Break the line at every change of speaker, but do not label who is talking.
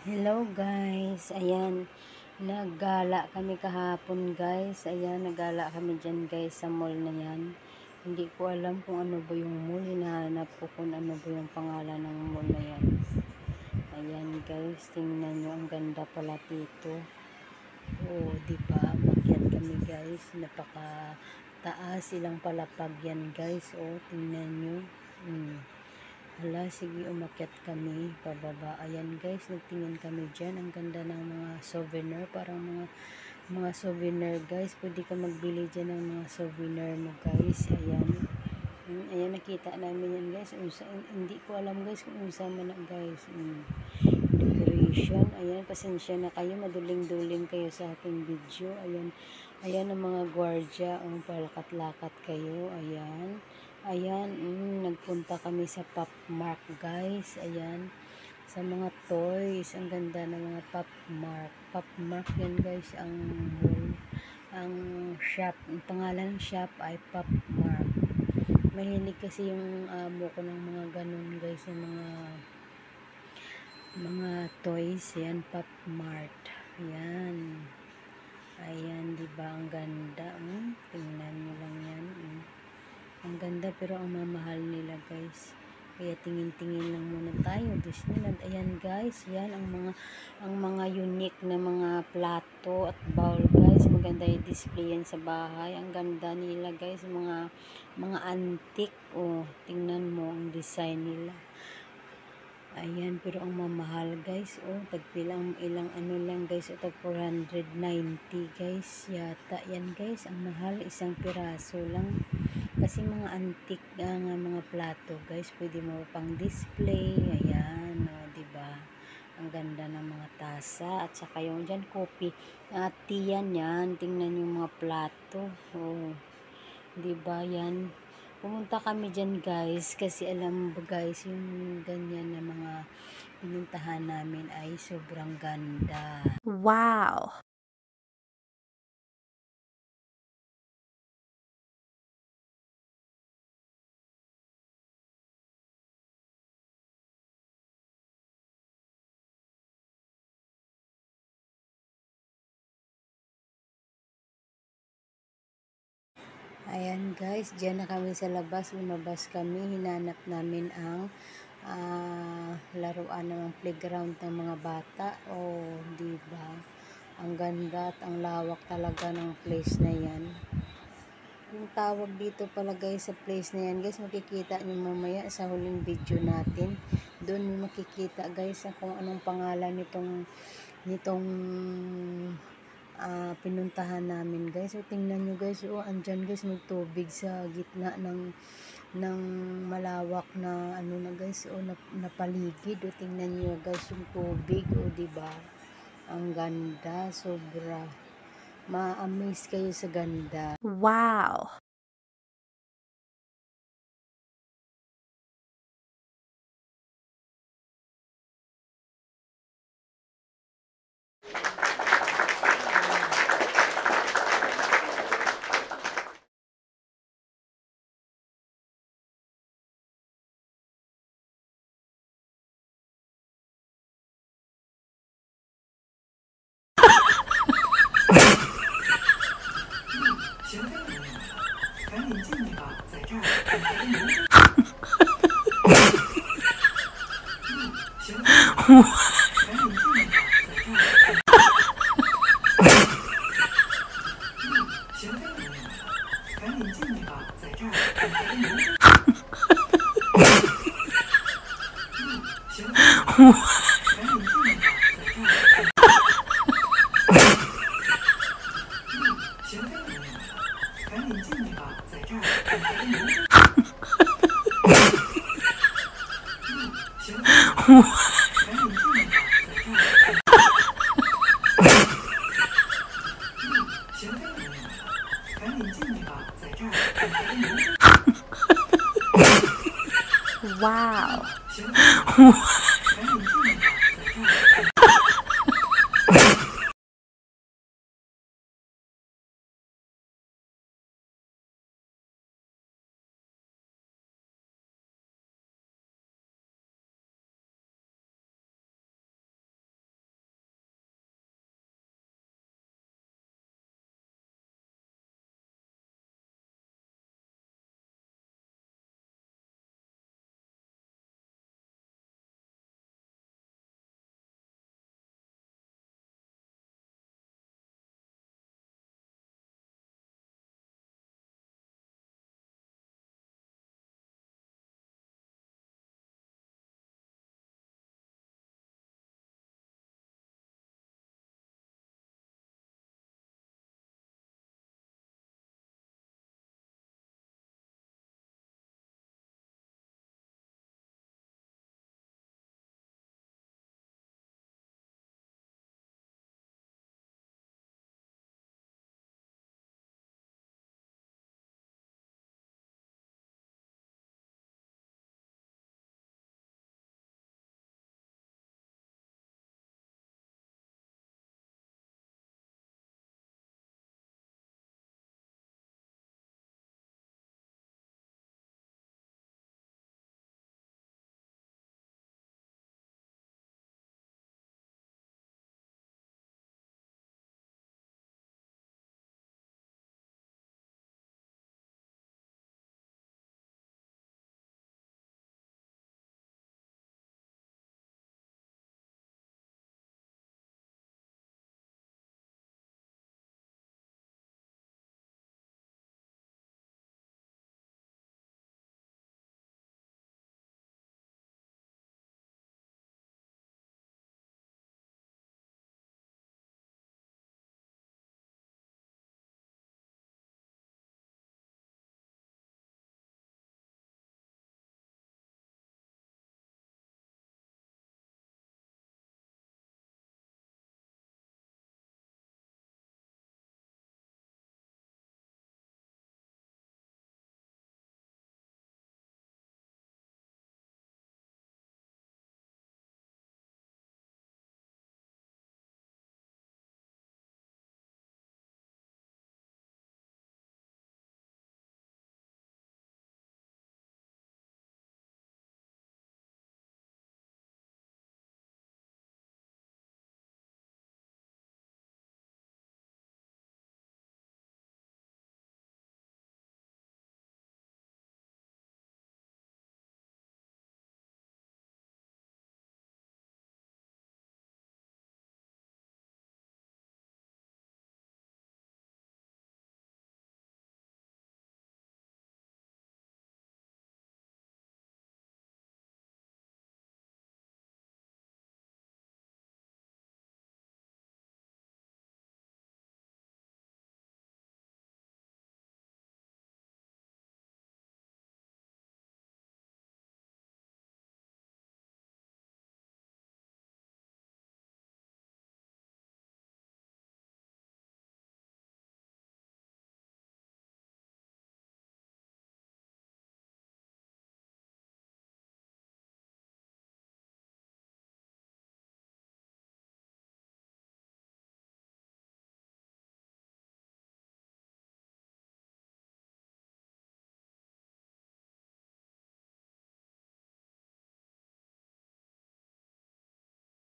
Hello guys, ayan, naggala kami kahapon guys, ayan, naggala kami dyan guys sa mall na yan. Hindi ko alam kung ano ba yung mall, hinahanap ko kung ano ba yung pangalan ng mall na yan. Ayan guys, tingnan nyo, ang ganda pala dito. Oo, diba, makyat kami guys, napaka taas, ilang palapag yan guys, oh, tingnan nyo. Hala, sige, umakyat kami pababa. Ayan guys, nagtingin kami dyan. Ang ganda ng mga souvenir, parang mga souvenir guys. Pwede ka magbili dyan ng mga souvenir mo guys. Ayan. Ayan, nakita namin yan guys. Hindi ko alam guys kung unsa man na guys. Decoration. Ayan, pasensya na kayo. Maduling-duling kayo sa aking video. Ayan. Ayan ang mga gwardiya. Palakat-lakat kayo. Ayan. Ayan, nagpunta kami sa Pop Mart guys. Ayan, sa mga toys. Ang ganda ng mga Pop Mart. Pop Mart yan guys, ang mall. Ang shop, ang pangalan ng shop ay Pop Mart. Mahilig kasi yung amo ko ng mga ganun guys, yung mga toys. Yan, Pop Mart. Ayan. Ayan, diba ang ganda? Tingnan nyo lang yan. Ang ganda pero ang mamahal nila guys. Kaya tingin-tingin lang muna tayo. Disneyland. Ayan guys, yan ang mga unique na mga plato at bowl guys. Maganda yung display yan sa bahay. Ang ganda nila guys, mga antique. Oh, tingnan mo ang design nila. Ayan, pero ang mamahal guys. Oh, tagpilang ilang ano lang guys. Tag 490 guys. Yata yan guys. Ang mahal, isang piraso lang. Kasi mga antique nga mga plato guys, pwede mo pang display. Ayan, diba? Ang ganda ng mga tasa. At saka yung dyan, kopi. Tiyan yan. Tingnan yung mga plato. Oh, diba yan? Pumunta kami dyan guys. Kasi alam mo guys, yung ganyan na mga pinuntahan namin ay sobrang ganda.
Wow!
Ayan guys, dyan na kami sa labas, lumabas kami, hinanap namin ang laruan ng playground ng mga bata. Oh, diba? Ang ganda at ang lawak talaga ng place na yan. Yung tawag dito pala guys sa place na yan guys, makikita nyo mamaya sa huling video natin. Doon makikita guys kung anong pangalan nitong pinuntahan namin guys. So tingnan nyo guys, andyan guys, may tubig sa gitna ng malawak na ano na guys, na paligid. Tingnan nyo guys yung tubig, diba? Ang ganda, sobra. Ma-amaze kayo sa ganda.
Wow! Wow!